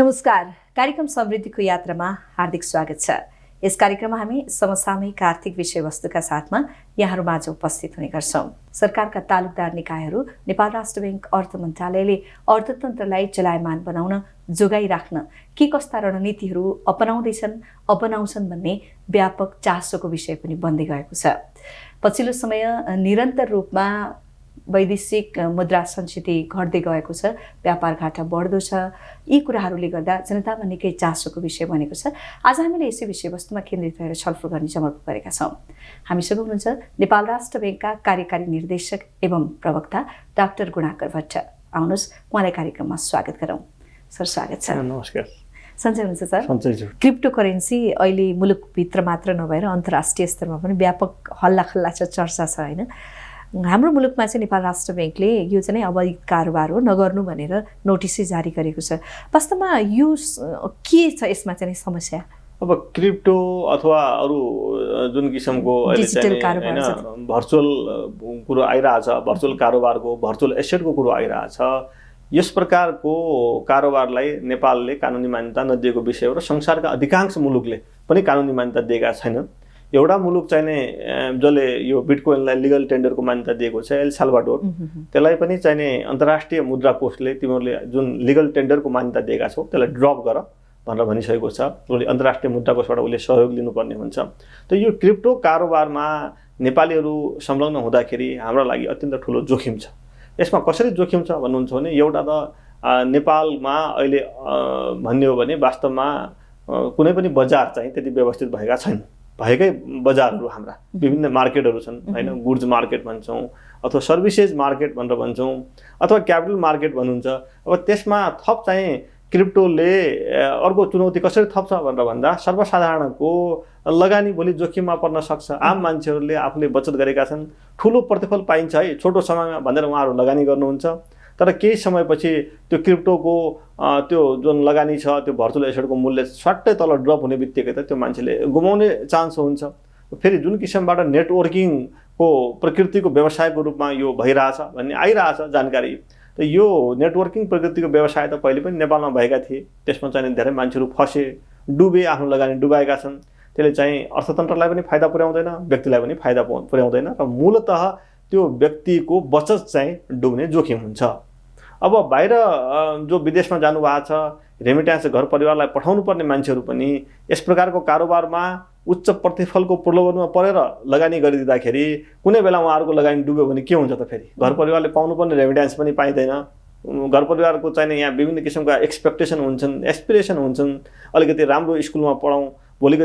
नमस्कार, कार्यक्रम समृद्धिको यात्रामा हार्दिक स्वागत छ। यस कार्यक्रममा हामी समसामयिक आर्थिक विषयवस्तुका साथमा यहाँहरूमाझ उपस्थित हुने गर्छौँ। सरकारका तालुकदार निकायहरू नेपाल राष्ट्र बैंक अर्थ मन्त्रालयले अर्थतन्त्रलाई चलायमान बनाउन जोगाइराख्न के कस्ता रणनीतिहरू अपनाउँछन् भन्ने व्यापक चासोको विषय पनि बन्दै गएको छ। पछिल्लो समय निरन्तर रूपमा वैदेशिक मुद्रा सञ्चिति घट्दै गएको छ, व्यापार घाटा बढ्दो छ। यी कुराहरूले गर्दा जनतामा निकै चासोको विषय बनेको छ। आज हामीले यसै विषयवस्तुमा केन्द्रित रहेर छलफल गर्ने समर्पण गरेका छौँ। हामीसँग हुनुहुन्छ नेपाल राष्ट्र बैंकका कार्यकारी निर्देशक एवं प्रवक्ता डाक्टर गुणाकर भट्ट। आउनुहोस्, उहाँलाई कार्यक्रममा स्वागत गरौँ। सर, स्वागत छ। नमस्कार। सन्चै हुनुहुन्छ सर? सन्चै छु। क्रिप्टो करेन्सी अहिले मुलुकभित्र मात्र नभएर अन्तर्राष्ट्रिय स्तरमा पनि व्यापक हल्लाखल्ला छ, चर्चा छ होइन? हाम्रो मुलुकमा चाहिँ नेपाल राष्ट्र बैंकले यो चाहिँ अवैध कारोबार हो, नगर्नु भनेर नोटिसै जारी गरेको छ। वास्तवमा यो के छ, यसमा चाहिँ समस्या? अब क्रिप्टो अथवा अरू जुन किसिमको डिजिटल कारोबार भर्चुअल कुरो आइरहेछ, भर्चुअल कारोबारको भर्चुअल एसेटको कुरो आइरहेछ, यस प्रकारको कारोबारलाई नेपालले कानुनी मान्यता नदिएको विषय हो र संसारका अधिकांश मुलुकले पनि कानुनी मान्यता दिएका छैनन्। एउटा मुलुक चाहिने जसले यो बिटकोइनलाई लिगल टेन्डरको मान्यता दिएको छ, एल साल्भाडोर, त्यसलाई पनि चाहिने अन्तर्राष्ट्रिय मुद्रा कोषले तिमीहरूले जुन लिगल टेन्डरको मान्यता दिएका छौ त्यसलाई ड्रप गर भनेर भनिसकेको छ। उसले अन्तर्राष्ट्रिय मुद्रा कोषबाट उसले सहयोग लिनुपर्ने हुन्छ। त यो क्रिप्टो कारोबारमा नेपालीहरू संलग्न हुँदाखेरि हाम्रो लागि अत्यन्त ठुलो जोखिम छ। यसमा कसरी जोखिम छ भन्नुहुन्छ भने, एउटा त नेपालमा अहिले भन्ने हो भने वास्तवमा कुनै पनि बजार चाहिँ त्यति व्यवस्थित भएका छैन। भएकै बजारहरू हाम्रा विभिन्न मार्केटहरू छन् होइन। गुड्स मार्केट भन्छौँ अथवा सर्भिसेज मार्केट भनेर भन्छौँ अथवा क्यापिटल मार्केट भन्नुहुन्छ। अब त्यसमा थप चाहिँ क्रिप्टोले अर्को चुनौती कसरी थप्छ भनेर भन्दा, सर्वसाधारणको लगानी भोलि जोखिममा पर्न सक्छ। आम मान्छेहरूले आफूले बचत गरेका छन्, ठुलो प्रतिफल पाइन्छ है छोटो समयमा भनेर उहाँहरू लगानी गर्नुहुन्छ। तर केही समयपछि त्यो क्रिप्टोको त्यो जुन लगानी छ, त्यो भर्चुअल एसेटको मूल्य स्वाट्टै तल ड्रप हुने बित्तिकै त त्यो मान्छेले गुमाउने चान्स हुन्छ। फेरि जुन किसिमबाट नेटवर्किङको प्रकृतिको व्यवसायको रूपमा यो भइरहेछ भन्ने आइरहेछ जानकारी, त यो नेटवर्किङ प्रकृतिको व्यवसाय त पहिले पनि नेपालमा भएका थिए। त्यसमा चाहिँ धेरै मान्छेहरू फसे, डुबे, आफ्नो लगानी डुबाएका छन्। त्यसले चाहिँ अर्थतन्त्रलाई पनि फाइदा पुर्याउँदैन, व्यक्तिलाई पनि फाइदा पुर्याउँदैन र मूलतः त्यो व्यक्तिको बचत चाहिँ डुब्ने जोखिम हुन्छ। अब बाहिर जो विदेशमा जानुभएको छ, रेमिट्यान्स घर परिवारलाई पठाउनु पर्ने मान्छेहरू पनि यस प्रकारको कारोबारमा उच्च प्रतिफलको प्रलोभनमा परेर लगानी गरिदिँदाखेरि कुनै बेला उहाँहरूको लगानी डुब्यो भने के हुन्छ त? फेरि घर परिवारले पाउनुपर्ने रेमिट्यान्स पनि पाइँदैन। घर परिवारको चाहिँ यहाँ विभिन्न किसिमका एक्सपेक्टेसन हुन्छन्, एस्पिरेसन हुन्छन्। अलिकति राम्रो स्कुलमा पढौँ, भोलि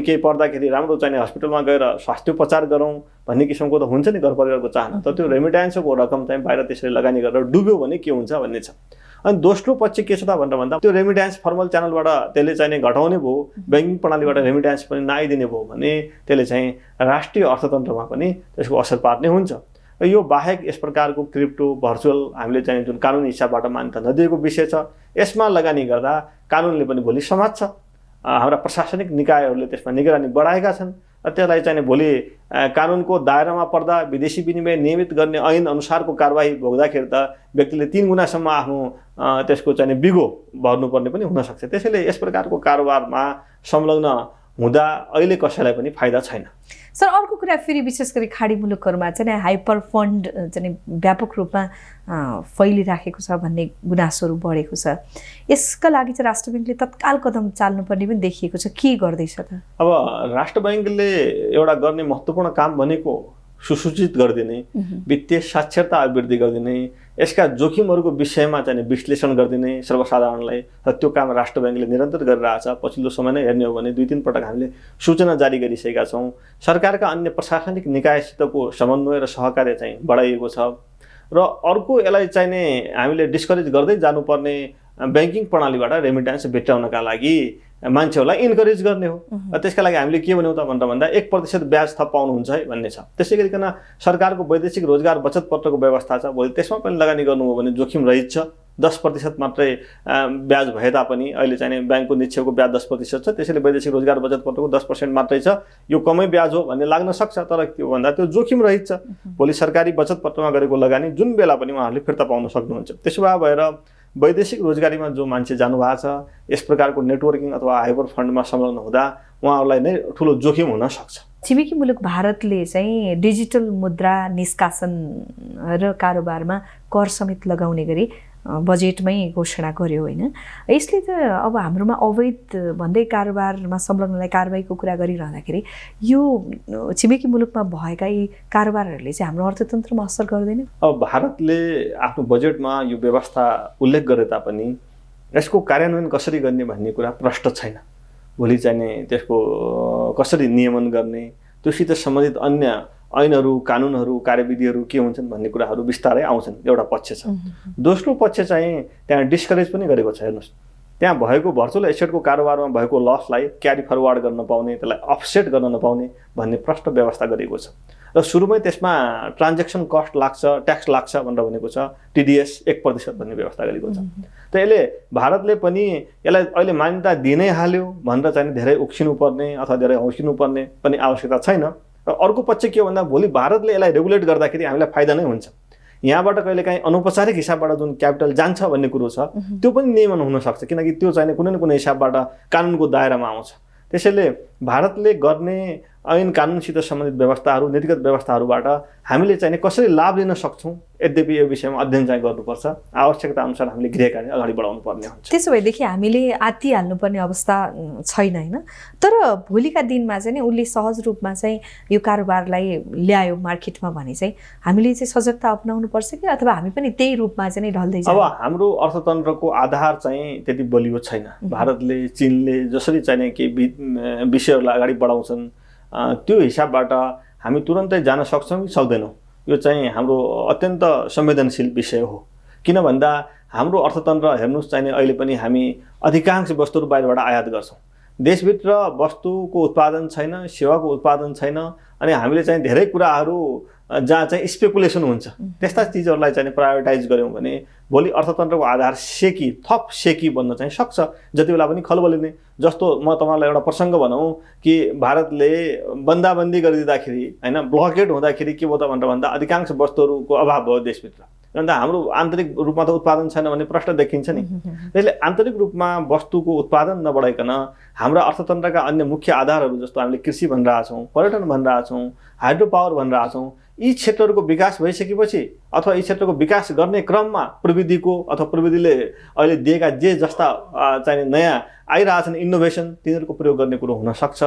केही पर्दाखेरि राम्रो चाहिने हस्पिटलमा गएर स्वास्थ्य उपचार गरौँ भन्ने किसिमको त हुन्छ नि घर परिवारको चाहना। त त्यो रेमिट्यान्सको रकम चाहिँ बाहिर त्यसरी लगानी गरेर डुब्यो भने के हुन्छ भन्ने छ। अनि दोस्रो पक्ष के छ त भनेर भन्दा, त्यो रेमिट्यान्स फर्मल च्यानलबाट त्यसले चाहिँ घटाउने भयो, ब्याङ्किङ प्रणालीबाट रेमिट्यान्स पनि नआइदिने भयो भने त्यसले चाहिँ राष्ट्रिय अर्थतन्त्रमा पनि त्यसको असर पार्ने हुन्छ। र यो बाहेक यस प्रकारको क्रिप्टो भर्चुअल हामीले चाहिँ जुन कानुनी हिसाबबाट मान्यता नदिएको विषय छ, यसमा लगानी गर्दा कानुनले पनि भोलि समात्छ। हाम्रा प्रशासनिक निकायहरूले त्यसमा निगरानी बढाएका छन्। त्यसलाई चाहिँ भोलि कानुनको दायरामा पर्दा विदेशी विनिमय नियमित गर्ने ऐन अनुसारको कारबाही भोग्दाखेरि त व्यक्तिले 3 गुणासम्म आफ्नो त्यसको चाहिँ बिगो भर्नुपर्ने पनि हुनसक्छ। त्यसैले यस प्रकारको कारोबारमा संलग्न हुँदा अहिले कसैलाई पनि फाइदा छैन। सर, अर्को कुरा फेरि विशेष गरी खाडी मुलुकहरूमा चाहिँ हाइपर फन्ड चाहिँ व्यापक रूपमा फैलिराखेको छ भन्ने गुनासोहरू बढेको छ। यसका लागि चाहिँ राष्ट्र बैंकले तत्काल कदम चाल्नुपर्ने पनि देखिएको छ। के गर्दैछ त? अब राष्ट्र बैंकले एउटा गर्ने महत्त्वपूर्ण काम भनेको सुसूचित गरिदिने, वित्तीय साक्षरता अभिवृद्धि गरिदिने, यसका जोखिमहरूको विषयमा चाहिँ विश्लेषण गरिदिने सर्वसाधारणलाई। र त्यो काम राष्ट्र बैंकले निरन्तर गरिरहेछ। पछिल्लो समय नै हेर्ने हो भने 2-3 पटक हामीले सूचना जारी गरिसकेका छौँ। सरकारका अन्य प्रशासनिक निकायसितको समन्वय र सहकार्य चाहिँ बढाइएको छ। र अर्को यसलाई चाहिने हामीले डिस्करेज गर्दै जानुपर्ने ब्याङ्किङ प्रणालीबाट रेमिट्यान्स भेट्टाउनका लागि मान्छेहरूलाई इन्करेज गर्ने हो। त्यसका लागि हामीले के भन्यौँ त भनेर भन्दा 1% ब्याज थप पाउनुहुन्छ है भन्ने छ। त्यसै गरिकन सरकारको वैदेशिक रोजगार बचत पत्रको व्यवस्था छ। भोलि त्यसमा पनि लगानी गर्नुभयो भने जोखिम रहित छ। 10% मात्रै ब्याज भए तापनि अहिले चाहिँ ब्याङ्कको निक्षेपको ब्याज 10% छ। त्यसैले वैदेशिक रोजगार बचत पत्रको 10% मात्रै छ, यो कमै ब्याज हो भन्ने लाग्न सक्छ। तर के भन्दा त्यो जोखिम रहित छ। भोलि सरकारी बचत पत्रमा गरेको लगानी जुन बेला पनि उहाँहरूले फिर्ता पाउन सक्नुहुन्छ। त्यसो भएर वैदेशिक रोजगारीमा जो मान्छे जानुभएको छ यस प्रकारको नेटवर्किङ अथवा हाइपर फन्डमा संलग्न हुँदा उहाँहरूलाई नै ठुलो जोखिम हुन सक्छ। छिमेकी मुलुक भारतले चाहिँ डिजिटल मुद्रा निष्कासन र कारोबारमा कर समेत लगाउने गरी बजेटमै घोषणा गर्यो होइन। यसले त अब हाम्रोमा अवैध भन्दै कारोबारमा संलग्नलाई कारबाहीको कुरा गरिरहँदाखेरि यो छिमेकी मुलुकमा भएका यी कारोबारहरूले चाहिँ हाम्रो अर्थतन्त्रमा असर गर्दैन? अब भारतले आफ्नो बजेटमा यो व्यवस्था उल्लेख गरे तापनि यसको कार्यान्वयन कसरी गर्ने भन्ने कुरा प्रष्ट छैन। भोलि चाहिँ त्यसको कसरी नियमन गर्ने, त्योसित सम्बन्धित अन्य ऐनहरू, कानुनहरू, कार्यविधिहरू के हुन्छन् भन्ने कुराहरू बिस्तारै आउँछन्, एउटा पक्ष छ। दोस्रो पक्ष चाहिँ त्यहाँ डिस्करेज पनि गरेको छ। हेर्नुहोस्, त्यहाँ भएको भर्चुअल एसेटको कारोबारमा भएको लसलाई क्यारी फरवार्ड गर्न पाउने, त्यसलाई अफसेट गर्न नपाउने भन्ने प्रष्ट व्यवस्था गरेको छ। र सुरुमै त्यसमा ट्रान्जेक्सन कस्ट लाग्छ, ट्याक्स लाग्छ भनेर भनेको छ, TDS 1% भन्ने व्यवस्था गरेको छ। त यसले भारतले पनि यसलाई अहिले मान्यता दिइ नै हाल्यो भनेर चाहिँ धेरै उक्सिनु पर्ने अथवा धेरै हौसिनु पर्ने पनि आवश्यकता छैन। र अर्को पक्ष के हो भन्दा भोलि भारतले यसलाई रेगुलेट गर्दाखेरि हामीलाई फाइदा नै हुन्छ। यहाँबाट कहिलेकाहीँ अनौपचारिक हिसाबबाट जुन क्यापिटल जान्छ भन्ने कुरो छ त्यो पनि नियमन हुनसक्छ, किनकि त्यो चाहिँ कुनै न कुनै हिसाबबाट कानुनको दायरामा आउँछ। त्यसैले भारतले गर्ने ऐन कानुनसित सम्बन्धित व्यवस्थाहरू, नीतिगत व्यवस्थाहरूबाट हामीले चाहिँ कसरी लाभ लिन सक्छौँ, यद्यपि यो विषयमा अध्ययन चाहिँ गर्नुपर्छ। आवश्यकता अनुसार हामीले गृह कार्य अगाडि बढाउनु पर्ने हुन्छ। त्यसो भएदेखि हामीले आत्तिहाल्नुपर्ने अवस्था छैन होइन। तर भोलिका दिनमा चाहिँ उसले सहज रूपमा चाहिँ यो कारोबारलाई ल्यायो मार्केटमा भने चाहिँ हामीले चाहिँ सजगता अपनाउनु पर्छ कि अथवा हामी पनि त्यही रूपमा चाहिँ ढल्दै जान्छ? अब हाम्रो अर्थतन्त्रको आधार चाहिँ त्यति बलियो छैन। भारतले, चीनले जसरी चाहिँ केही विषयहरूलाई अगाडि बढाउँछन् त्यो हिसाबबाट हामी तुरन्तै जान सक्छौँ कि सक्दैनौँ, यो चाहिँ हाम्रो अत्यन्त संवेदनशील विषय हो। किन भन्दा हाम्रो अर्थतन्त्र हेर्नुहोस् चाहिँ अहिले पनि हामी अधिकांश वस्तुहरू बाहिरबाट आयात गर्छौँ। देशभित्र वस्तुको उत्पादन छैन, सेवाको उत्पादन छैन, अनि हामीले चाहिँ धेरै कुराहरू जहाँ चाहिँ स्पेकुलेसन हुन्छ त्यस्ता चिजहरूलाई चाहिँ प्रायोरिटाइज गऱ्यौँ भने भोलि अर्थतन्त्रको आधार थप सेकी बन्न चाहिँ सक्छ। जति बेला पनि खलबलिने, जस्तो म तपाईँलाई एउटा प्रसङ्ग भनौँ कि भारतले बन्दाबन्दी गरिदिँदाखेरि होइन, ब्लकेड हुँदाखेरि के भयो त भनेर भन्दा अधिकांश वस्तुहरूको अभाव भयो देशभित्र। अन्त हाम्रो आन्तरिक रूपमा त उत्पादन छैन भन्ने प्रश्न देखिन्छ नि। त्यसले आन्तरिक रूपमा वस्तुको उत्पादन नबढाइकन हाम्रा अर्थतन्त्रका अन्य मुख्य आधारहरू जस्तो हामीले कृषि भनिरहेका छौँ, पर्यटन भनिरहेका छौँ, हाइड्रो पावर भनिरहेका छौँ, यी क्षेत्रहरूको विकास भइसकेपछि अथवा यी क्षेत्रको विकास गर्ने क्रममा प्रविधिको अथवा प्रविधिले अहिले दिएका जे जस्ता चाहिँ नयाँ आइरहेछन् इनोभेसन, तिनीहरूको प्रयोग गर्ने कुरो हुनसक्छ।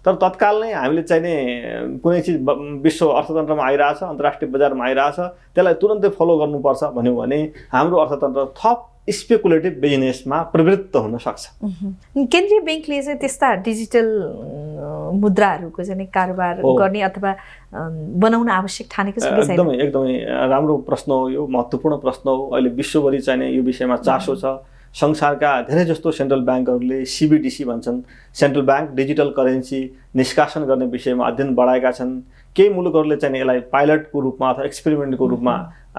तर तत्काल नै हामीले चाहिने कुनै चिज विश्व अर्थतन्त्रमा आइरहेछ, अन्तर्राष्ट्रिय बजारमा आइरहेछ, त्यसलाई तुरन्तै फलो गर्नुपर्छ भन्यो भने हाम्रो अर्थतन्त्र थप स्पेकुलेटिभ बिजनेसमा प्रवृत्त हुन सक्छ। केन्द्रीय ब्याङ्कले चाहिँ त्यस्ता डिजिटल मुद्राहरूको चाहिँ कारोबार गर्ने अथवा बनाउन आवश्यक ठानेको छ? एकदमै राम्रो प्रश्न हो, यो महत्त्वपूर्ण प्रश्न हो। अहिले विश्वभरि चाहिँ यो विषयमा चासो छ। संसारका धेरै जस्तो सेन्ट्रल ब्याङ्कहरूले CBDC भन्छन्, सेन्ट्रल ब्याङ्क डिजिटल करेन्सी निष्कासन गर्ने विषयमा अध्ययन बढाएका छन्। केही मुलुकहरूले चाहिँ यसलाई पाइलटको रूपमा अथवा एक्सपेरिमेन्टको रूपमा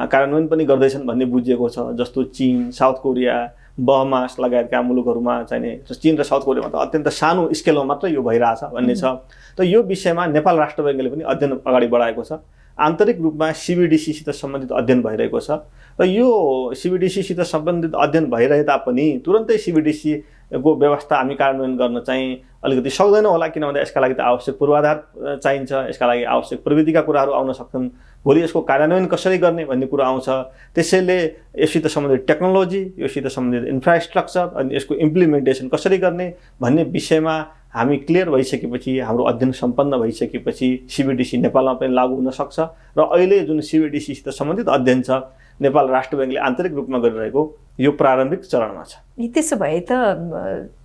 कार्यान्वयन पनि गर्दैछन् भन्ने बुझिएको छ। जस्तो चीन, साउथ कोरिया, बहमास लगायतका मुलुकहरूमा चाहिँ चीन र साउथ कोरियामा त अत्यन्त सानो स्केलमा मात्र यो भइरहेछ भन्ने छ। त यो विषयमा नेपाल राष्ट्र ब्याङ्कले पनि अध्ययन अगाडि बढाएको छ। आन्तरिक रूपमा CBDC-सित सम्बन्धित अध्ययन भइरहेको छ र यो CBDC-सित सम्बन्धित अध्ययन भइरहे तापनि तुरन्तै CBDC-को व्यवस्था हामी कार्यान्वयन गर्न चाहिँ अलिकति सक्दैनौँ होला, किन भन्दा यसका लागि त आवश्यक पूर्वाधार चाहिन्छ, यसका लागि आवश्यक प्रविधिका कुराहरू आउन सक्छन्। भोलि यसको कार्यान्वयन कसरी गर्ने भन्ने कुरा आउँछ। त्यसैले यससित सम्बन्धित टेक्नोलोजी, योसित सम्बन्धित इन्फ्रास्ट्रक्चर अनि यसको इम्प्लिमेन्टेसन कसरी गर्ने भन्ने विषयमा हामी क्लियर भइसकेपछि, हाम्रो अध्ययन सम्पन्न भइसकेपछि CBDC नेपालमा पनि लागू हुन सक्छ। र अहिले जुन CBDC-सित सम्बन्धित अध्ययन छ नेपाल राष्ट्र ब्याङ्कले आन्तरिक रूपमा गरिरहेको यो प्रारम्भिक चरणमा छ। त्यसो भए त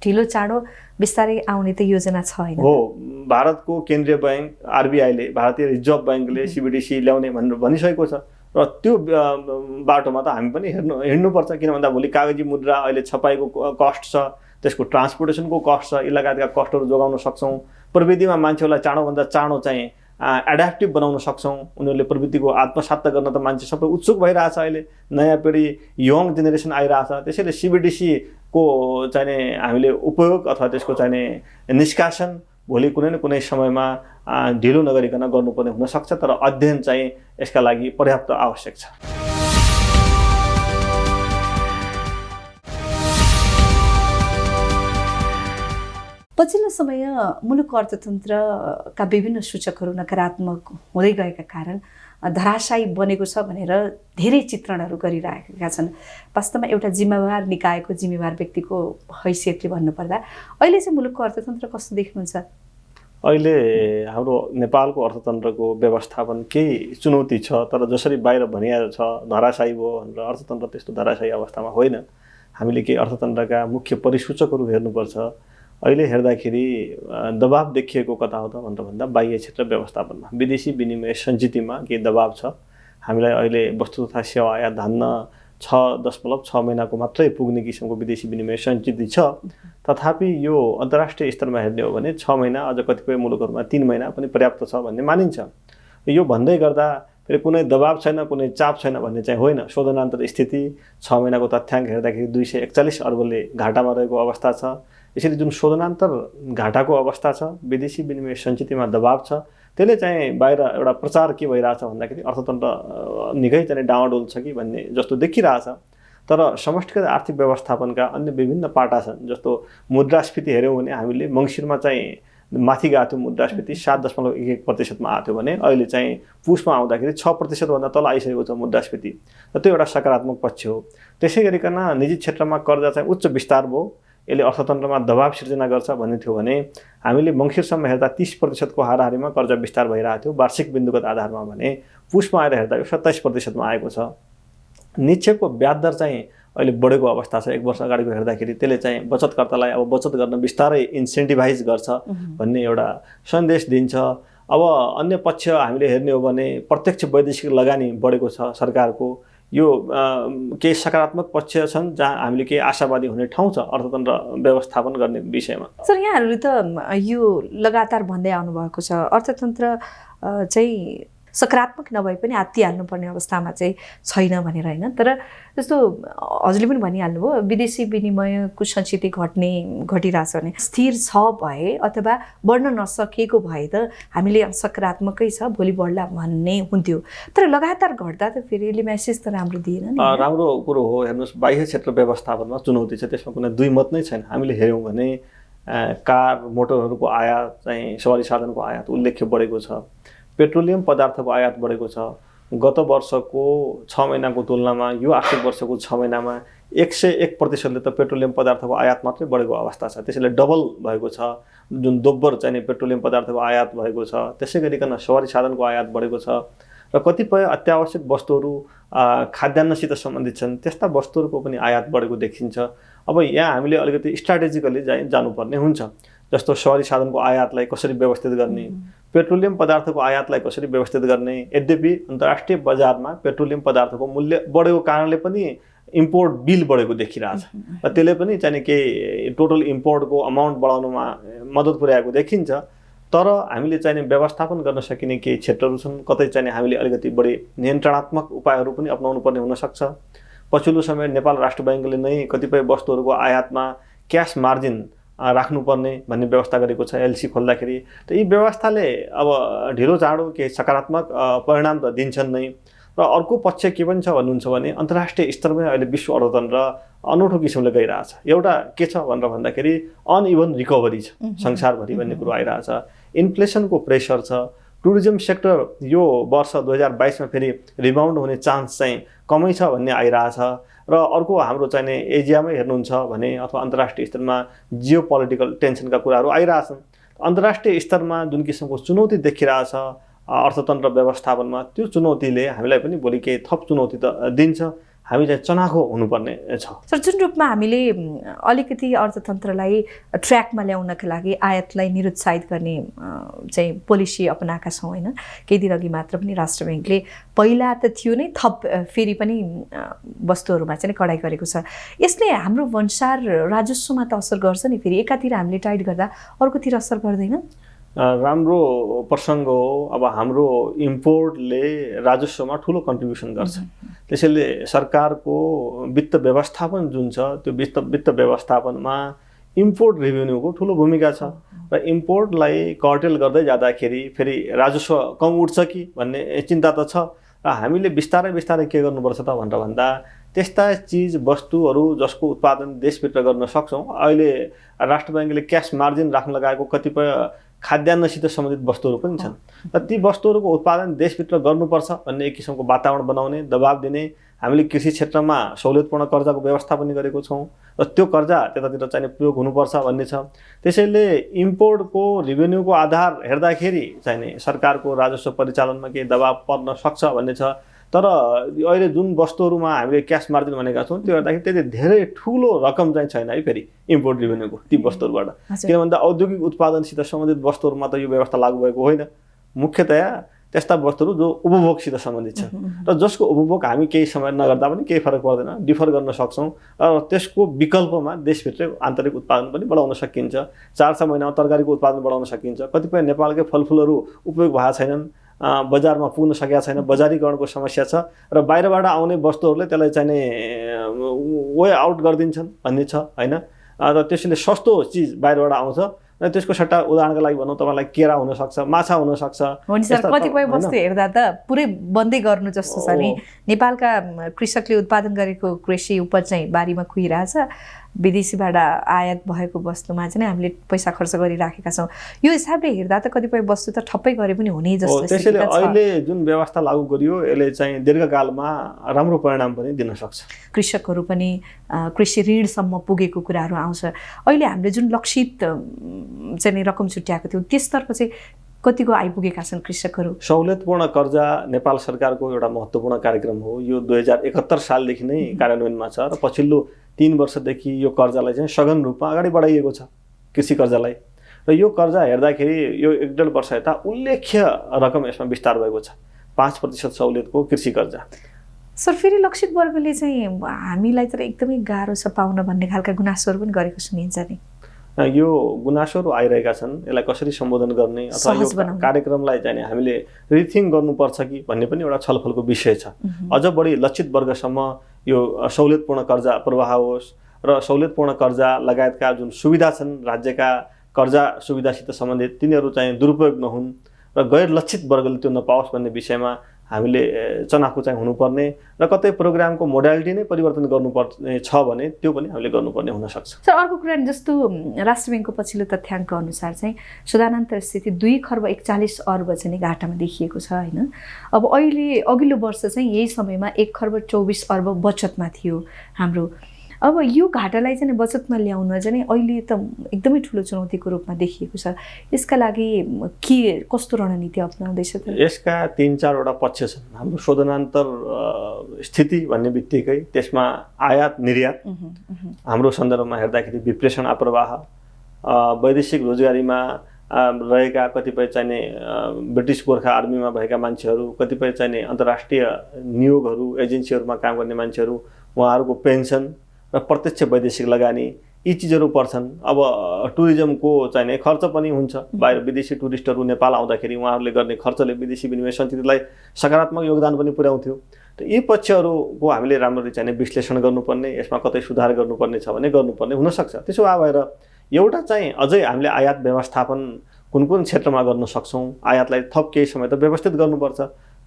ढिलो चाँडो बिस्तारै आउने त योजना छ होइन? हो, भारतको केन्द्रीय ब्याङ्क RBI-ले, भारतीय रिजर्भ ब्याङ्कले CBDC ल्याउने भनेर भनिसकेको छ र त्यो बाटोमा त हामी पनि हिँड्नुपर्छ। किन भन्दा भोलि कागजी मुद्रा अहिले छपाईको कस्ट छ, त्यसको ट्रान्सपोर्टेसनको कस्ट छ, यी लगायतका कस्टहरू जोगाउन सक्छौँ। प्रविधिमा मान्छेहरूलाई चाँडोभन्दा चाँडो चाहिँ एड्याप्टिभ बनाउन सक्छौँ। उनीहरूले प्रविधिको आत्मसात गर्न त मान्छे सबै उत्सुक भइरहेछ। अहिले नयाँ पिँढी यङ जेनेरेसन आइरहेछ। त्यसैले CBDC-को चाहिँ हामीले उपयोग अथवा त्यसको चाहिँ निष्कासन भोलि कुनै न कुनै समयमा ढिलो नगरिकन गर्नुपर्ने हुनसक्छ। तर अध्ययन चाहिँ यसका लागि पर्याप्त आवश्यक छ। पछिल्लो समय मुलुकको अर्थतन्त्रका विभिन्न सूचकहरू नकारात्मक हुँदै गएका कारण धराशायी बनेको छ भनेर धेरै चित्रणहरू गरिरहेका छन्। वास्तवमा एउटा जिम्मेवार निकायको जिम्मेवार व्यक्तिको हैसियतले भन्नुपर्दा अहिले चाहिँ मुलुकको अर्थतन्त्र कस्तो देख्नुहुन्छ? अहिले हाम्रो नेपालको अर्थतन्त्रको व्यवस्थापन केही चुनौती छ, तर जसरी बाहिर भनिएको छ धराशायी भयो भनेर अर्थतन्त्र त्यस्तो धराशायी अवस्थामा होइन। हामीले केही अर्थतन्त्रका मुख्य परिसूचकहरू हेर्नुपर्छ। अहिले हेर्दाखेरि दबाब देखिएको कता हो त भनेर भन्दा बाह्य क्षेत्र व्यवस्थापनमा विदेशी विनिमय सञ्चितमा केही दबाब छ। हामीलाई अहिले वस्तु तथा सेवा आयात धान्न 6.6 महिनाको मात्रै पुग्ने किसिमको विदेशी विनिमय सञ्चित छ। तथापि यो अन्तर्राष्ट्रिय स्तरमा हेर्ने हो भने 6 महिना, अझ कतिपय मुलुकहरूमा 3 महिना पनि पर्याप्त छ भन्ने मानिन्छ। यो भन्दै गर्दा फेरि कुनै दबाब छैन, कुनै चाप छैन भन्ने चाहिँ होइन। शोधनान्तर स्थिति 6 महिनाको तथ्याङ्क हेर्दाखेरि 241 अर्बले घाटामा रहेको अवस्था छ। यसरी जुन शोधनान्तर घाटाको अवस्था छ, विदेशी विनिमय सञ्चितमा दबाब छ, त्यसले चाहिँ बाहिर एउटा प्रचार के भइरहेछ भन्दाखेरि अर्थतन्त्र निकै चाहिँ डावाडोल छ कि भन्ने जस्तो देखिरहेछ। तर समष्टिगत आर्थिक व्यवस्थापनका अन्य विभिन्न पाटा छन्। जस्तो मुद्रास्फीति हेऱ्यौँ भने हामीले मङ्सिरमा चाहिँ माथि गएको थियो, मुद्रास्फीति 7.11% आएको थियो भने अहिले चाहिँ पुसमा आउँदाखेरि 6% भन्दा तल आइसकेको छ मुद्रास्फीति, र त्यो एउटा सकारात्मक पक्ष हो। त्यसै गरिकन निजी क्षेत्रमा कर्जा चाहिँ उच्च विस्तार भयो, यसले अर्थतन्त्रमा दबाब सिर्जना गर्छ भन्ने थियो भने हामीले मङ्सिरसम्म हेर्दा 30% हाराहारीमा कर्जा विस्तार भइरहेको थियो वार्षिक बिन्दुगत आधारमा भने पुसमा आएर हेर्दा यो 27% आएको छ। निक्षेपको ब्याज दर चाहिँ अहिले बढेको अवस्था छ। 1 वर्ष अगाडिको हेर्दाखेरि त्यसले चाहिँ बचतकर्तालाई अब बचत गर्न बिस्तारै इन्सेन्टिभाइज गर्छ भन्ने एउटा सन्देश दिन्छ। अब अन्य पक्ष हामीले हेर्ने हो भने प्रत्यक्ष वैदेशिक लगानी बढेको छ सरकारको। यो केही सकारात्मक पक्ष छन् जहाँ हामीले केही आशावादी हुने ठाउँ छ अर्थतन्त्र व्यवस्थापन गर्ने विषयमा। सर, यहाँहरूले त यो लगातार भन्दै आउनुभएको छ अर्थतन्त्र चाहिँ सकारात्मक नभए पनि आत्तिहाल्नुपर्ने अवस्थामा चाहिँ छैन भनेर, होइन? तर जस्तो हजुरले पनि भनिहाल्नुभयो विदेशी विनिमयको सञ्चित घटिरहेछ भने स्थिर छ भए अथवा बढ्न नसकेको भए त हामीले सकारात्मकै छ, भोलि बढ्ला भन्ने हुन्थ्यो। तर लगातार घट्दा त फेरि यसले मेसेज त राम्रो दिएन नि। राम्रो कुरो हो। हेर्नुहोस्, बाह्य क्षेत्र व्यवस्थापनमा चुनौती छ, त्यसमा कुनै दुई मत नै छैन। हामीले हेऱ्यौँ भने कार मोटरहरूको आयात चाहिँ सवारी साधनको आयात उल्लेख्य बढेको छ। पेट्रोलियम पदार्थको आयात बढेको छ। गत वर्षको 6 महिनाको तुलनामा यो आर्थिक वर्षको 6 महिनामा 101%ले त पेट्रोलियम पदार्थको आयात मात्रै बढेको अवस्था छ। त्यसैले डबल भएको छ। जुन दोब्बर चाहिँ पेट्रोलियम पदार्थको आयात भएको छ। त्यसै गरिकन सवारी साधनको आयात बढेको छ र कतिपय अत्यावश्यक वस्तुहरू खाद्यान्नसित सम्बन्धित छन्, त्यस्ता वस्तुहरूको पनि आयात बढेको देखिन्छ। अब यहाँ हामीले अलिकति स्ट्राटेजिकली जानुपर्ने हुन्छ। जस्तो सवारी साधनको आयातलाई कसरी व्यवस्थित गर्ने, पेट्रोलियम पदार्थको आयातलाई कसरी व्यवस्थित गर्ने। यद्यपि अन्तर्राष्ट्रिय बजारमा पेट्रोलियम पदार्थको मूल्य बढेको कारणले पनि इम्पोर्ट बिल बढेको देखिरहेछ र त्यसले पनि चाहिँ केही टोटल इम्पोर्टको अमाउन्ट बढाउनुमा मद्दत पुर्याएको देखिन्छ। तर हामीले चाहिँ व्यवस्थापन गर्न सकिने केही क्षेत्रहरू छन्, कतै चाहिँ हामीले अलिकति बढी नियन्त्रणात्मक उपायहरू पनि अपनाउनु पर्ने हुनसक्छ। पछिल्लो समय नेपाल राष्ट्र बैङ्कले नै कतिपय वस्तुहरूको आयातमा क्यास मार्जिन राख्नुपर्ने भन्ने व्यवस्था गरेको छ एलसी खोल्दाखेरि। त यी व्यवस्थाले अब ढिलो चाँडो केही सकारात्मक परिणाम त दिन्छन् नै। र अर्को पक्ष के पनि छ भन्नुहुन्छ भने अन्तर्राष्ट्रिय स्तरमै अहिले विश्व अर्थतन्त्र अनौठो किसिमले गइरहेछ। एउटा के छ भनेर भन्दाखेरि अनइभन रिकभरी छ संसारभरि भन्ने कुरो आइरहेछ। इन्फ्लेसनको प्रेसर छ। टुरिज्म सेक्टर यो वर्ष 2022मा फेरि रिबाउन्ड हुने चान्स चाहिँ कमै छ भन्ने आइरहेछ। र अर्को हाम्रो चाहिँ एजियामै हेर्नुहुन्छ भने अथवा अन्तर्राष्ट्रिय स्तरमा जियो पोलिटिकल टेन्सनका कुराहरू आइरहेछन्। अन्तर्राष्ट्रिय स्तरमा जुन किसिमको चुनौती देखिरहेछ अर्थतन्त्र व्यवस्थापनमा, त्यो चुनौतीले हामीलाई पनि भोलि केही थप चुनौती त दिन्छ। हामी चाहिँ चनाखो हुनुपर्ने छ। सर, जुन रूपमा हामीले अलिकति अर्थतन्त्रलाई ट्र्याकमा ल्याउनका लागि आयातलाई निरुत्साहित गर्ने चाहिँ पोलिसी अपनाएका छौँ, होइन? केही दिन अघि मात्र पनि राष्ट्र ब्याङ्कले पहिला त थियो नै थप फेरि पनि वस्तुहरूमा चाहिँ कडाइ गरेको छ। यसले हाम्रो भन्सार राजस्वमा त असर गर्छ नि, फेरि एकातिर हामीले टाइट गर्दा अर्कोतिर असर गर्दैन? राम्रो प्रसङ्ग हो। अब हाम्रो इम्पोर्टले राजस्वमा ठुलो कन्ट्रिब्युसन गर्छ। त्यसैले सरकारको वित्त व्यवस्थापन जुन छ त्यो वित्त व्यवस्थापनमा इम्पोर्ट रेभेन्यूको ठुलो भूमिका छ। र इम्पोर्टलाई कर्टेल गर्दै जाँदाखेरि फेरि राजस्व कम उठ्छ कि भन्ने चिन्ता त छ। र हामीले बिस्तारै के गर्नुपर्छ त भनेर भन्दा त्यस्ता चिज वस्तुहरू जसको उत्पादन देशभित्र गर्न सक्छौँ। अहिले राष्ट्र ब्याङ्कले क्यास मार्जिन राख्न लगाएको कतिपय खाद्यान्नसित सम्बन्धित वस्तुहरू पनि छन् र ती वस्तुहरूको उत्पादन देशभित्र गर्नुपर्छ भन्ने एक किसिमको वातावरण बनाउने, दबाब दिने, हामीले कृषि क्षेत्रमा सहुलियतपूर्ण कर्जाको व्यवस्था पनि गरेको छौँ र त्यो कर्जा त्यतातिर चाहिँ प्रयोग हुनुपर्छ भन्ने छ। त्यसैले इम्पोर्टको रेभेन्यूको आधार हेर्दाखेरि चाहिँ सरकारको राजस्व परिचालनमा केही दबाब पर्न सक्छ भन्ने छ। तर अहिले जुन वस्तुहरूमा हामीले क्यास मार्जिन भनेका छौँ त्यो हेर्दाखेरि त्यति धेरै ठुलो रकम चाहिँ छैन है फेरि इम्पोर्ट रेभेन्यूको ती वस्तुहरूबाट। किन भन्दा औद्योगिक उत्पादनसित सम्बन्धित वस्तुहरूमा त यो व्यवस्था लागू भएको होइन। मुख्यतया त्यस्ता वस्तुहरू जो उपभोगसित सम्बन्धित छ र जसको उपभोग हामी केही समय नगर्दा पनि केही फरक पर्दैन, डिफर गर्न सक्छौँ र त्यसको विकल्पमा देशभित्रै आन्तरिक उत्पादन पनि बढाउन सकिन्छ। 4-6 महिनामा तरकारीको उत्पादन बढाउन सकिन्छ। कतिपय नेपालकै फलफुलहरू उपयोग भएका छैनन्, बजारमा पुग्न सकेका छैन, बजारीकरणको समस्या छ र बाहिरबाट आउने वस्तुहरूले त्यसलाई चाहिँ वे आउट गरिदिन्छन् भन्ने छ होइन। र त्यसैले सस्तो चिज बाहिरबाट आउँछ र त्यसको सट्टा उदाहरणको लागि भनौँ तपाईँलाई केरा हुनसक्छ, माछा हुनसक्छ। हो नि सर, कतिपय वस्तु हेर्दा त पुरै बन्दै गर्नु जस्तो छ नि। नेपालका कृषकले उत्पादन गरेको कृषि उपज चाहिँ बारीमा खुइरहेछ, विदेशीबाट आयात भएको वस्तुमा चाहिँ हामीले पैसा खर्च गरिराखेका छौँ। यो हिसाबले हेर्दा त कतिपय वस्तु त ठप्पै गरे पनि हुने जस्तो छ। त्यसैले अहिले जुन व्यवस्था लागू गरियो यसले चाहिँ दीर्घकालमा राम्रो परिणाम पनि दिन सक्छ। कृषकहरू पनि कृषि ऋणसम्म पुगेको कुराहरू आउँछ। अहिले हामीले जुन लक्षित चाहिँ रकम छुट्याएको थियौँ त्यसतर्फ चाहिँ कतिको आइपुगेका छन् कृषकहरू? सहुलियतपूर्ण कर्जा नेपाल सरकारको एउटा महत्त्वपूर्ण कार्यक्रम हो। यो 2071 सालदेखि नै कार्यान्वयनमा छ र पछिल्लो 3 वर्षदेखि यो कर्जालाई चाहिँ सघन रूपमा अगाडि बढाइएको छ, कृषि कर्जालाई। र यो कर्जा हेर्दाखेरि यो 1.5 वर्ष यता उल्लेख्य रकम यसमा विस्तार भएको छ, 5% सहुलियतको कृषि कर्जा। सर, फेरि लक्षित वर्गले चाहिँ हामीलाई त एकदमै गाह्रो छ पाउन भन्ने खालका गुनासोहरू पनि गरेको सुनिन्छ नि। यो गुनासोहरू आइरहेका छन्, यसलाई कसरी सम्बोधन गर्ने अथवा यो कार्यक्रमलाई चाहिँ हामीले रिथिङ गर्नुपर्छ कि भन्ने पनि एउटा छलफलको विषय छ। अझ बढी लक्षित वर्गसम्म यो सहुलियतपूर्ण कर्जा प्रवाह होस् र सहुलियतपूर्ण कर्जा लगायतका जुन सुविधा छन् राज्यका कर्जा सुविधासित सम्बन्धित तिनीहरू चाहिँ दुरुपयोग नहुन् र गैर लक्षित वर्गले त्यो नपाओस् भन्ने विषयमा हामीले चनाखो चाहिँ हुनुपर्ने र कतै प्रोग्रामको मोडालिटी नै परिवर्तन गर्नुपर्ने छ भने त्यो पनि हामीले गर्नुपर्ने हुनसक्छ। सर, अर्को कुरा जस्तो राष्ट्र ब्याङ्कको पछिल्लो तथ्याङ्क अनुसार चाहिँ शोधानान्तर स्थिति 2,41 चाहिँ घाटामा देखिएको छ होइन। अब अहिले अघिल्लो वर्ष चाहिँ यही समयमा 1,24 बचतमा थियो हाम्रो। अब यो घाटालाई चाहिँ बचतमा ल्याउन चाहिँ अहिले त एकदमै ठुलो चुनौतीको रूपमा देखिएको छ। यसका लागि के कस्तो रणनीति अपनाउँदैछ त? यसका 3-4 वटा पक्ष छन्। हाम्रो शोधनान्तर स्थिति भन्ने बित्तिकै त्यसमा आयात निर्यात, हाम्रो सन्दर्भमा हेर्दाखेरि विप्रेषण अप्रवाह, वैदेशिक रोजगारीमा रहेका कतिपय चाहिने ब्रिटिस गोर्खा आर्मीमा भएका मान्छेहरू, कतिपय चाहिने अन्तर्राष्ट्रिय नियोगहरू एजेन्सीहरूमा काम गर्ने मान्छेहरू, उहाँहरूको पेन्सन र प्रत्यक्ष वैदेशिक लगानी यी चिजहरू पर्छन्। अब टुरिज्मको चाहिने खर्च पनि हुन्छ, बाहिर विदेशी टुरिस्टहरू नेपाल आउँदाखेरि उहाँहरूले गर्ने खर्चले विदेशी विनिमय सञ्चितलाई सकारात्मक योगदान पनि पुर्याउँथ्यो। त यी पक्षहरूको हामीले राम्ररी चाहिने विश्लेषण गर्नुपर्ने, यसमा कतै सुधार गर्नुपर्ने छ भने गर्नुपर्ने हुनसक्छ। त्यसो भएर एउटा चाहिँ अझै हामीले आयात व्यवस्थापन कुन कुन क्षेत्रमा गर्न सक्छौँ, आयातलाई थप केही समय त व्यवस्थित गर्नुपर्छ।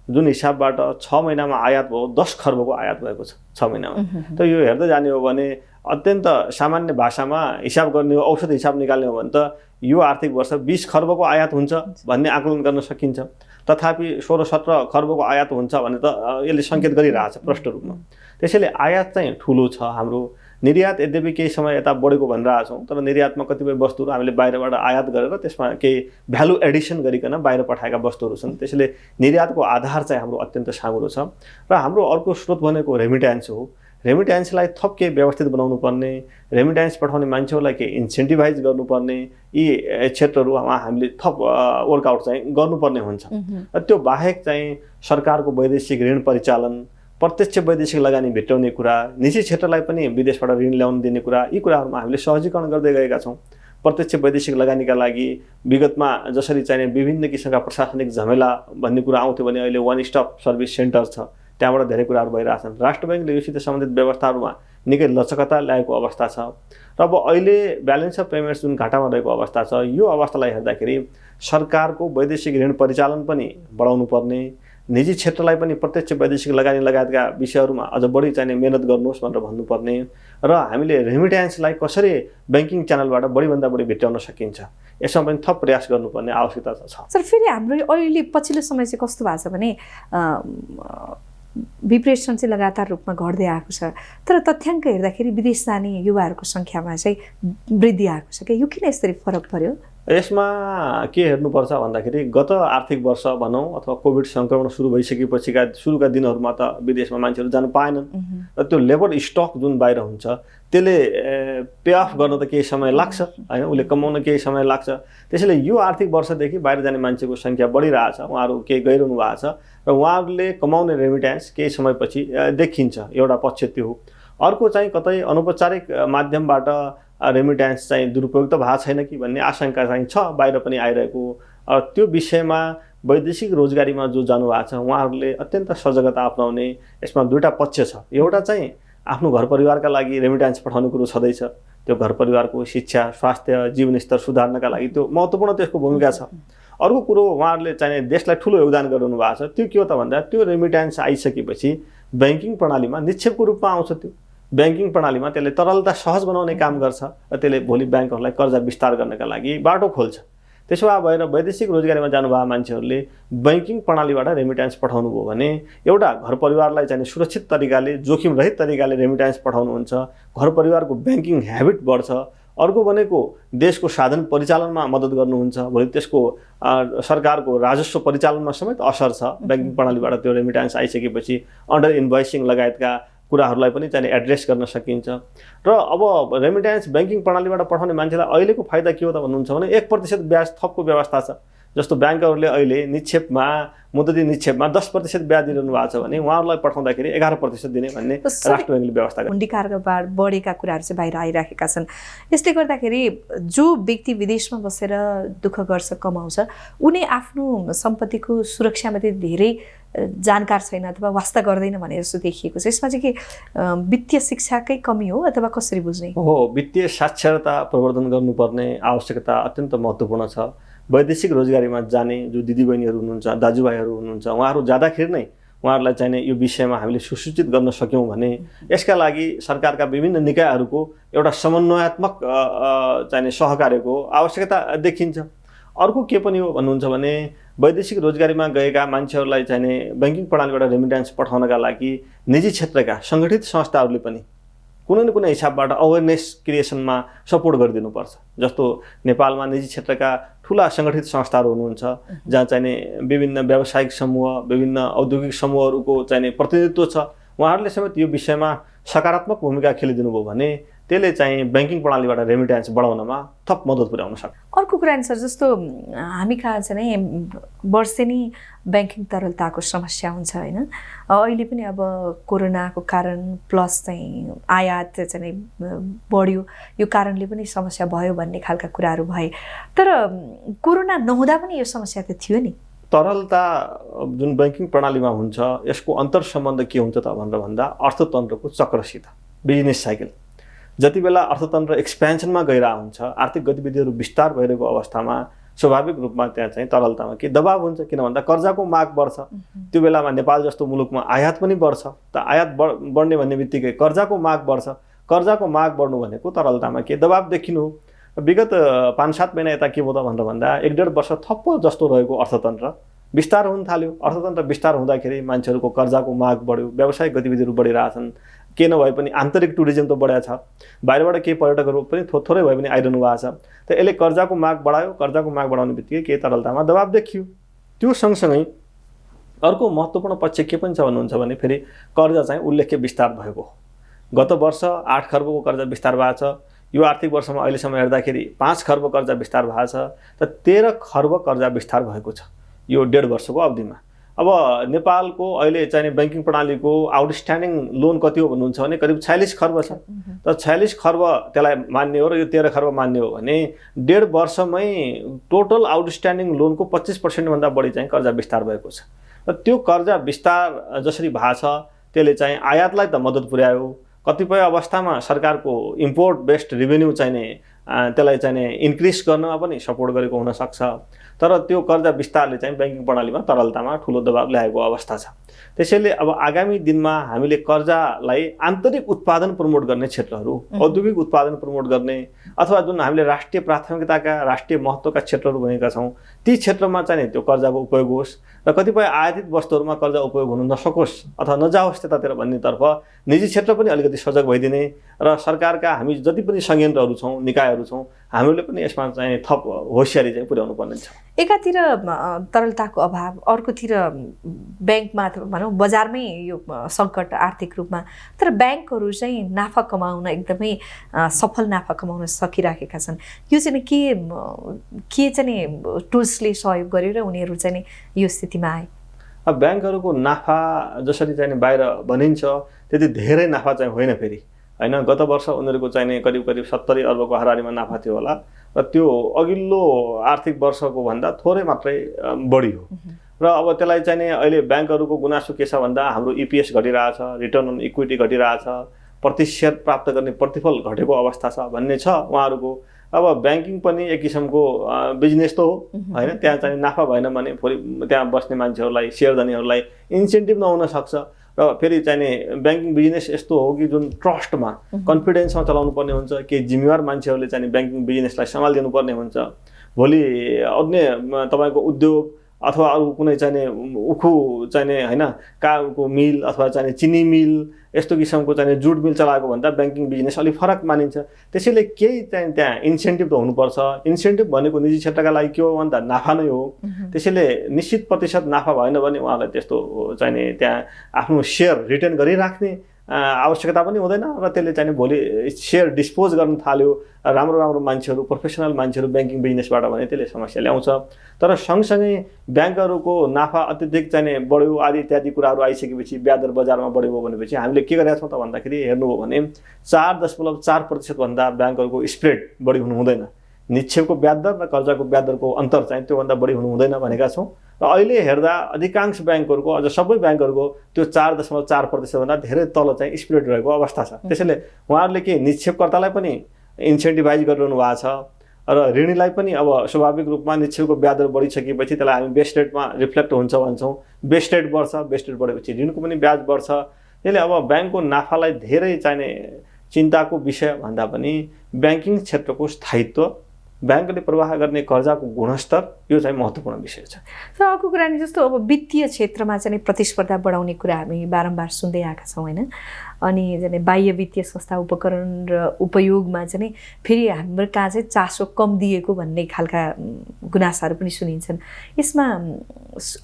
जुन हिसाबबाट 6 महिनामा आयात भयो 10 खर्बको आयात भएको छ 6 महिनामा। त यो हेर्दै जाने हो भने अत्यन्त सामान्य भाषामा हिसाब गर्ने हो, औसत हिसाब निकाल्ने हो भने त यो आर्थिक वर्ष 20 खर्बको आयात हुन्छ भन्ने आकलन गर्न सकिन्छ। तथापि 16-17 खर्बको आयात हुन्छ भने त यसले सङ्केत गरिरहेछ प्रष्ट रूपमा। त्यसैले आयात चाहिँ ठुलो छ हाम्रो। निर्यात यद्यपि केही समय यता बढेको भनिरहेछौँ, तर निर्यातमा कतिपय वस्तुहरू हामीले बाहिरबाट आयात गरेर त्यसमा केही भ्यालु एडिसन गरिकन बाहिर पठाएका वस्तुहरू छन्। त्यसैले निर्यातको आधार चाहिँ हाम्रो अत्यन्त साँगुरो छ। र हाम्रो अर्को स्रोत भनेको रेमिट्यान्स हो। रेमिट्यान्सलाई थप केही व्यवस्थित बनाउनु पर्ने, रेमिट्यान्स पठाउने मान्छेहरूलाई केही इन्सेन्टिभाइज गर्नुपर्ने, यी क्षेत्रहरूमा हामीले थप वर्कआउट चाहिँ गर्नुपर्ने हुन्छ। र त्यो बाहेक चाहिँ सरकारको वैदेशिक ऋण परिचालन, प्रत्यक्ष वैदेशिक लगानी भेट्टाउने कुरा, निजी क्षेत्रलाई पनि विदेशबाट ऋण ल्याउन दिने कुरा, यी कुराहरूमा हामीले सहजीकरण गर्दै गएका छौँ। प्रत्यक्ष वैदेशिक लगानीका लागि विगतमा जसरी चाहिने विभिन्न किसिमका प्रशासनिक झमेला भन्ने कुरा आउँथ्यो भने अहिले वान स्टप सर्भिस सेन्टर छ, त्यहाँबाट धेरै कुराहरू भइरहेछन्। राष्ट्र ब्याङ्कले योसित सम्बन्धित व्यवस्थाहरूमा निकै लचकता ल्याएको अवस्था छ। र अब अहिले ब्यालेन्स अफ पेमेन्ट्स जुन घाटामा रहेको अवस्था छ, यो अवस्थालाई हेर्दाखेरि सरकारको वैदेशिक ऋण परिचालन पनि बढाउनु पर्ने निजी क्षेत्रलाई पनि प्रत्यक्ष वैदेशिक लगानी लगायतका विषयहरूमा अझ बढी चाहिने मेहनत गर्नुहोस् भनेर भन्नुपर्ने र हामीले रेमिट्यान्सलाई कसरी ब्याङ्किङ च्यानलबाट बढीभन्दा बढी भेट्टाउन सकिन्छ यसमा पनि थप प्रयास गर्नुपर्ने आवश्यकता छ। सर फेरि हाम्रो अहिले पछिल्लो समय चाहिँ कस्तो भएको छ भने विप्रेषण चाहिँ लगातार रूपमा घट्दै आएको छ, तर तथ्याङ्क हेर्दाखेरि विदेश जाने युवाहरूको सङ्ख्यामा चाहिँ वृद्धि आएको छ। कि यो किन यसरी फरक पर्यो? यसमा के हेर्नुपर्छ भन्दाखेरि गत आर्थिक वर्ष भनौँ अथवा कोभिड सङ्क्रमण सुरु भइसकेपछिका सुरुका दिनहरूमा त विदेशमा मान्छेहरू जानु पाएनन् र त्यो लेबर स्टक जुन बाहिर हुन्छ त्यसले पे अफ गर्न त केही समय लाग्छ हैन, उसले कमाउन केही समय लाग्छ। त्यसैले यो आर्थिक वर्षदेखि बाहिर जाने मान्छेको सङ्ख्या बढिरहेछ, उहाँहरू केही गइरहनु भएको छ र उहाँहरूले कमाउने रेमिट्यान्स केही समयपछि देखिन्छ। एउटा पक्ष त्यो हो। अर्को चाहिँ कतै अनौपचारिक माध्यमबाट रेमिट्यान्स चाहिँ दुरुपयोग त भएको छैन कि भन्ने आशंका चाहिँ छ बाहिर पनि आइरहेको। त्यो विषयमा वैदेशिक रोजगारीमा जो जानुभएको छ उहाँहरूले अत्यन्त सजगता अपनाउने यसमा दुईटा पक्ष छ। एउटा चाहिँ आफ्नो घर परिवारका लागि रेमिट्यान्स पठाउने कुरो छँदैछ, त्यो घर परिवारको शिक्षा स्वास्थ्य जीवनस्तर सुधार्नका लागि त्यो महत्त्वपूर्ण त्यसको भूमिका छ। अर्को कुरो उहाँहरूले चाहिँ देशलाई ठुलो योगदान गरिरहनु भएको छ, त्यो के हो त भन्दा त्यो रेमिट्यान्स आइसकेपछि ब्याङ्किङ प्रणालीमा निक्षेपको रूपमा आउँछ। त्यो ब्याङ्किङ प्रणालीमा त्यसले तरलता सहज बनाउने काम गर्छ र त्यसले भोलि ब्याङ्कहरूलाई कर्जा विस्तार गर्नका लागि बाटो खोल्छ। त्यसो भएर वैदेशिक रोजगारीमा जानुभएको मान्छेहरूले ब्याङ्किङ प्रणालीबाट रेमिट्यान्स पठाउनु भयो भने एउटा घर परिवारलाई चाहिँ सुरक्षित तरिकाले जोखिम रहित तरिकाले रेमिट्यान्स पठाउनुहुन्छ, घर परिवारको ब्याङ्किङ ह्याबिट बढ्छ। अर्को भनेको देशको साधन परिचालनमा मद्दत गर्नुहुन्छ, भोलि त्यसको सरकारको राजस्व परिचालनमा समेत असर छ। ब्याङ्किङ प्रणालीबाट त्यो रेमिट्यान्स आइसकेपछि अन्डर इन्भोइसिङ लगायतका कुराहरूलाई पनि चाहिँ एड्रेस गर्न सकिन्छ। र अब रेमिट्यान्स ब्याङ्किङ प्रणालीबाट पठाउने मान्छेलाई अहिलेको फाइदा के हो त भन्नुहुन्छ भने 1% ब्याज थपको व्यवस्था छ। जस्तो ब्याङ्कहरूले अहिले निक्षेपमा मुद्दती निक्षेपमा 10% ब्याज दिइरहनु भएको छ भने उहाँहरूलाई पठाउँदाखेरि 11% दिने भन्ने राष्ट्र ब्याङ्कले व्यवस्था गर्छ। हुन्डी कारोबार बढेका कुराहरू चाहिँ बाहिर आइराखेका छन्। यसले गर्दाखेरि जो व्यक्ति विदेशमा बसेर दुःख गर्छ कमाउँछ उनी आफ्नो सम्पत्तिको सुरक्षामाथि धेरै जानकार छैन अथवा वास्ता गर्दैन भनेर जस्तो देखिएको छ। यसमा चाहिँ के वित्तीय शिक्षाकै कमी हो अथवा कसरी बुझ्ने हो? वित्तीय साक्षरता प्रवर्धन गर्नुपर्ने आवश्यकता अत्यन्त महत्त्वपूर्ण छ। वैदेशिक रोजगारीमा जाने जो दिदीबहिनीहरू हुनुहुन्छ दाजुभाइहरू हुनुहुन्छ उहाँहरू जाँदाखेरि नै उहाँहरूलाई चाहिने यो विषयमा हामीले सुसूचित गर्न सक्यौँ भने यसका लागि सरकारका विभिन्न निकायहरूको एउटा समन्वयात्मक चाहिने सहकार्यको आवश्यकता देखिन्छ। अर्को के पनि हो भन्नुहुन्छ भने वैदेशिक रोजगारीमा गएका मान्छेहरूलाई चाहिने ब्याङ्किङ प्रणालीबाट रेमिट्यान्स पठाउनका लागि निजी क्षेत्रका सङ्गठित संस्थाहरूले पनि कुनै न कुनै हिसाबबाट अवेरनेस क्रिएसनमा सपोर्ट गरिदिनुपर्छ। जस्तो नेपालमा निजी क्षेत्रका ठुला सङ्गठित संस्थाहरू हुनुहुन्छ जहाँ चाहिने विभिन्न व्यावसायिक समूह विभिन्न औद्योगिक समूहहरूको चाहिने प्रतिनिधित्व छ, उहाँहरूले समेत यो विषयमा सकारात्मक भूमिका खेलिदिनु भयो भने त्यसले चाहिँ ब्याङ्किङ प्रणालीबाट रेमिट्यान्स बढाउनमा थप मद्दत पुर्याउन सक्छ। अर्को कुरा नि सर, जस्तो हामी कहाँ चाहिँ वर्षेनी ब्याङ्किङ तरलताको समस्या हुन्छ होइन, अहिले पनि अब कोरोनाको कारण प्लस चाहिँ आयात चाहिँ बढ्यो, यो कारणले पनि समस्या भयो भन्ने खालका कुराहरू भए, तर कोरोना नहुँदा पनि यो समस्या त थियो नि। तरलता जुन ब्याङ्किङ प्रणालीमा हुन्छ यसको अन्तर सम्बन्ध के हुन्छ त भनेर भन्दा अर्थतन्त्रको चक्रसित, बिजनेस साइकल। जति बेला अर्थतन्त्र एक्सपेन्सनमा गइरहेको हुन्छ, आर्थिक गतिविधिहरू विस्तार भइरहेको अवस्थामा स्वाभाविक रूपमा त्यहाँ चाहिँ तरलतामा के दबाव हुन्छ, किन भन्दा कर्जाको माग बढ्छ। त्यो बेलामा नेपाल जस्तो मुलुकमा आयात पनि बढ्छ, त आयात बढ्ने भन्ने बित्तिकै कर्जाको माग बढ्छ। कर्जाको माग बढ्नु भनेको तरलतामा के दबाव देखिनु हो। विगत 5-7 महिना यता के भयो त भनेर भन्दा 1-1.5 वर्ष थप्प जस्तो रहेको अर्थतन्त्र विस्तार हुन थाल्यो। अर्थतन्त्र विस्तार हुँदाखेरि मान्छेहरूको कर्जाको माग बढ्यो, व्यावसायिक गतिविधिहरू बढिरहेछन्। के नभए पनि आन्तरिक टुरिज्म त बढेको छ, बाहिरबाट केही पर्यटकहरू पनि थोरै भए पनि आइरहनु भएको छ। त यसले कर्जाको माग बढायो, कर्जाको माग बढाउने बित्तिकै केही तरलतामा दबाव देखियो। त्यो सँगसँगै अर्को महत्त्वपूर्ण पक्ष के पनि छ भन्नुहुन्छ भने फेरि कर्जा चाहिँ उल्लेख्य विस्तार भएको। गत वर्ष 8 खर्बको कर्जा विस्तार भएको छ, यो आर्थिक वर्षमा अहिलेसम्म हेर्दाखेरि 5 खर्ब कर्जा विस्तार भएको छ, त 13 खर्ब कर्जा विस्तार भएको छ यो 1.5 वर्षको अवधिमा। अब नेपालको अहिले चाहिँ ब्याङ्किङ प्रणालीको आउटस्ट्यान्डिङ लोन कति हो भन्नुहुन्छ भने करिब 46 खर्ब छ। त 46 खर्ब त्यसलाई मान्ने हो र यो 13 खर्ब मान्ने हो भने 1.5 वर्षमै टोटल आउटस्ट्यान्डिङ लोनको 25% भन्दा बढी चाहिँ कर्जा विस्तार भएको छ। र त्यो कर्जा विस्तार जसरी भएको छ त्यसले चाहिँ आयातलाई त मद्दत पुर्यायो, कतिपय अवस्थामा सरकारको इम्पोर्ट बेस्ड रेभेन्यू चाहिने त्यसलाई चाहिँ इन्क्रिज गर्नमा पनि सपोर्ट गरेको हुनसक्छ। तर त्यो कर्जा विस्तारले चाहिँ ब्याङ्किङ प्रणालीमा तरलतामा ठुलो दबाव ल्याएको अवस्था छ। त्यसैले अब आगामी दिनमा हामीले कर्जालाई आन्तरिक उत्पादन प्रमोट गर्ने क्षेत्रहरू, औद्योगिक उत्पादन प्रमोट गर्ने अथवा जुन हामीले राष्ट्रिय प्राथमिकताका राष्ट्रिय महत्त्वका क्षेत्रहरू भनेका छौँ ती क्षेत्रमा चाहिँ त्यो कर्जाको उपयोग होस् र कतिपय आयातित वस्तुहरूमा कर्जा उपयोग हुन नसकोस् अथवा नजाओस् त्यतातिर भन्नेतर्फ निजी क्षेत्र पनि अलिकति सजग भइदिने र सरकारका हामी जति पनि संयन्त्रहरू छौँ, निकायहरू छौँ, हामीले पनि यसमा चाहिँ थप होसियारी चाहिँ पुर्याउनु पर्ने छ। एकातिर तरलताको अभाव, अर्कोतिर ब्याङ्कमा भनौँ बजारमै यो सङ्कट आर्थिक रूपमा, तर ब्याङ्कहरू चाहिँ नाफा कमाउन एकदमै सफल नाफा कमाउन सकिराखेका छन्। यो चाहिँ के चाहिँ टुल्सले सहयोग गर्यो र उनीहरू चाहिँ यो स्थितिमा आए? अब ब्याङ्कहरूको नाफा जसरी चाहिँ बाहिर भनिन्छ त्यति धेरै नाफा चाहिँ होइन फेरि, होइन। गत वर्ष उनीहरूको चाहिँ करिब 70 अर्बको हाराहारीमा नाफा थियो होला र त्यो अघिल्लो आर्थिक वर्षको भन्दा थोरै मात्रै बढी हो। र अब त्यसलाई चाहिँ अहिले ब्याङ्कहरूको गुनासो के छ भन्दा हाम्रो EPS घटिरहेछ, रिटर्न अन इक्विटी घटिरहेछ, प्रतिशत प्राप्त गर्ने प्रतिफल घटेको अवस्था छ भन्ने छ उहाँहरूको। अब ब्याङ्किङ पनि एक किसिमको बिजनेस त हो, होइन। त्यहाँ चाहिँ नाफा भएन भने त्यहाँ बस्ने मान्छेहरूलाई, सेयरधनीहरूलाई इन्सेन्टिभ नहुन सक्छ। र फेरि चाहिँ ब्याङ्किङ बिजनेस यस्तो हो कि जुन ट्रस्टमा कन्फिडेन्समा चलाउनु पर्ने हुन्छ, केही जिम्मेवार मान्छेहरूले चाहिँ ब्याङ्किङ बिजनेसलाई सम्हालिदिनु पर्ने हुन्छ। भोलि अन्य तपाईँको उद्योग अथवा अरू कुनै चाहिँ उखु चाहिँ होइन काको मिल अथवा चाहिँ चिनी मिल यस्तो किसिमको चाहिँ जुट मिल चलाएको भन्दा ब्याङ्किङ बिजनेस अलिक फरक मानिन्छ। त्यसैले केही चाहिँ त्यहाँ इन्सेन्टिभ त हुनुपर्छ। इन्सेन्टिभ भनेको निजी क्षेत्रका लागि के हो भन्दा नाफा नै हो। त्यसैले निश्चित प्रतिशत नाफा भएन भने उहाँलाई त्यस्तो चाहिँ त्यहाँ आफ्नो सेयर रिटेन गरिराख्ने आवश्यकता पनि हुँदैन र त्यसले चाहिँ भोलि सेयर डिस्पोज गर्न थाल्यो राम्रो मान्छेहरू, प्रोफेसनल मान्छेहरू ब्याङ्किङ बिजनेसबाट भने त्यसले समस्या ल्याउँछ। तर सँगसँगै ब्याङ्कहरूको नाफा अत्यधिक चाहिँ बढ्यो आदि इत्यादि कुराहरू आइसकेपछि ब्याज दर बजारमा बढ्यो भनेपछि हामीले के गरेका छौँ त भन्दाखेरि हेर्नुभयो भने 4.4% भन्दा ब्याङ्कहरूको स्प्रेड बढी हुनु हुँदैन। निक्षेपको ब्याज दर र कर्जाको ब्याज दरको अन्तर चाहिँ त्योभन्दा बढी हुनु हुँदैन भनेका छौँ। र अहिले हेर्दा अधिकांश ब्याङ्कहरूको अझ सबै ब्याङ्कहरूको त्यो 4.4% भन्दा धेरै तल चाहिँ स्प्रेड रहेको अवस्था छ। त्यसैले उहाँहरूले के निक्षेपकर्तालाई पनि इन्सेन्टिभाइज गरिरहनु भएको छ र ऋणीलाई पनि अब स्वाभाविक रूपमा निक्षेपको ब्याज दर बढिसकेपछि त्यसलाई हामी बेस रेटमा रिफ्लेक्ट हुन्छ भन्छौँ। बेस रेट बढ्छ, बेस रेट बढेपछि ऋणको पनि ब्याज बढ्छ। त्यसले अब ब्याङ्कको नाफालाई धेरै चाहिने चिन्ताको विषय भन्दा पनि ब्याङ्किङ क्षेत्रको स्थायित्व, ब्याङ्कले प्रवाह गर्ने कर्जाको गुणस्तर यो चाहिँ महत्त्वपूर्ण विषय छ। र अर्को कुरा नि जस्तो अब वित्तीय क्षेत्रमा चाहिँ प्रतिस्पर्धा बढाउने कुरा हामी बारम्बार सुन्दै आएका छौँ, होइन। अनि चाहिँ बाह्य वित्तीय संस्था उपकरण र उपयोगमा चाहिँ फेरि हाम्रो कहाँ चाहिँ चासो कम दिएको भन्ने खालका गुनासाहरू पनि सुनिन्छन्। यसमा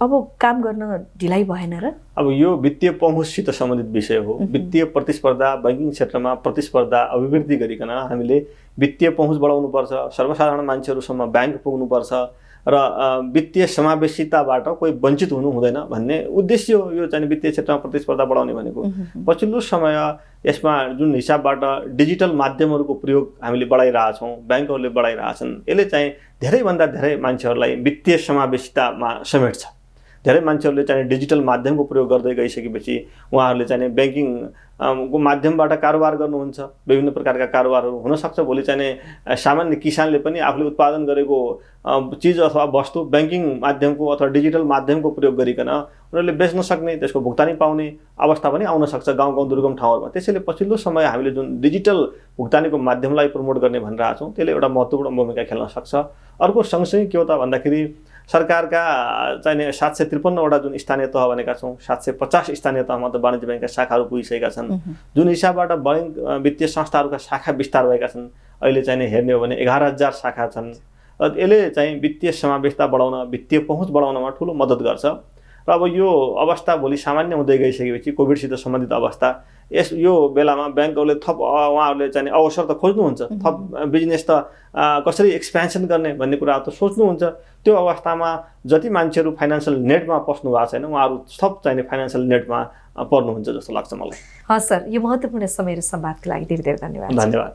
अब काम गर्न ढिलाइ भएन र? अब यो वित्तीय पहुँचसित सम्बन्धित विषय हो। वित्तीय प्रतिस्पर्धा, ब्याङ्किङ क्षेत्रमा प्रतिस्पर्धा अभिवृद्धि गरिकन हामीले वित्तीय पहुँच बढाउनुपर्छ, सर्वसाधारण मान्छेहरूसम्म ब्याङ्क पुग्नुपर्छ र वित्तीय समावेशिताबाट कोही वञ्चित हुनु हुँदैन भन्ने उद्देश्य हो यो चाहिँ वित्तीय क्षेत्रमा प्रतिस्पर्धा बढाउने भनेको। पछिल्लो समय यसमा जुन हिसाबबाट डिजिटल माध्यमहरूको प्रयोग हामीले बढाइरहेछौँ, ब्याङ्कहरूले बढाइरहेछन्, यसले चाहिँ धेरैभन्दा धेरै मान्छेहरूलाई वित्तीय समावेशितामा समेट्छ। धेरै मान्छेहरूले चाहिँ डिजिटल माध्यमको प्रयोग गर्दै गइसकेपछि उहाँहरूले चाहिँ ब्याङ्किङ को माध्यमबाट कारोबार गर्नुहुन्छ। विभिन्न प्रकारका कारोबारहरू हुनसक्छ। भोलि चाहिँ सामान्य किसानले पनि आफूले उत्पादन गरेको चिज अथवा वस्तु ब्याङ्किङ माध्यमको अथवा डिजिटल माध्यमको प्रयोग गरिकन उनीहरूले बेच्न सक्ने, त्यसको भुक्तानी पाउने अवस्था पनि आउन सक्छ गाउँ दुर्गम ठाउँहरूमा। त्यसैले पछिल्लो समय हामीले जुन डिजिटल भुक्तानीको माध्यमलाई प्रमोट गर्ने भनिरहेको छौँ त्यसले एउटा महत्त्वपूर्ण भूमिका खेल्न सक्छ। अर्को सँगसँगै के हो त भन्दाखेरि सरकारका चाहिँ 753वटा जुन स्थानीय तह भनेका छौँ, 750 स्थानीय तहमा त वाणिज्य ब्याङ्कका शाखाहरू पुगिसकेका छन्। जुन हिसाबबाट बैङ्क वित्तीय संस्थाहरूका शाखा विस्तार भएका छन्, अहिले चाहिँ हेर्ने हो भने 11,000 शाखा छन्। यसले चाहिँ वित्तीय समावेशता बढाउन, वित्तीय पहुँच बढाउनमा ठुलो मद्दत गर्छ। र अब यो अवस्था भोलि सामान्य हुँदै गइसकेपछि कोभिडसित सम्बन्धित अवस्था यो बेलामा ब्याङ्कहरूले थप उहाँहरूले चाहिँ अवसर त खोज्नुहुन्छ, थप बिजनेस त कसरी एक्सपेन्सन गर्ने भन्ने कुरा त सोच्नुहुन्छ। त्यो अवस्थामा जति मान्छेहरू फाइनेन्सियल नेटमा पस्नु भएको छैन उहाँहरू थप चाहिँ फाइनेन्सियल नेटमा पर्नुहुन्छ जस्तो लाग्छ मलाई। हस् सर, यो महत्त्वपूर्ण समय र संवादको लागि धेरै धेरै धन्यवाद। धन्यवाद।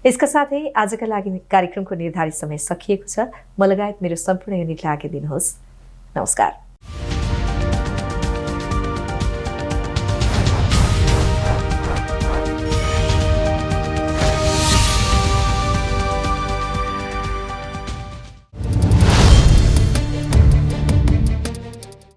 यसका साथै आजका लागि कार्यक्रमको निर्धारित समय सकिएको छ। म लगायत मेरो सम्पूर्ण युनिटलाई आज्ञा दिनुहोस्। नमस्कार।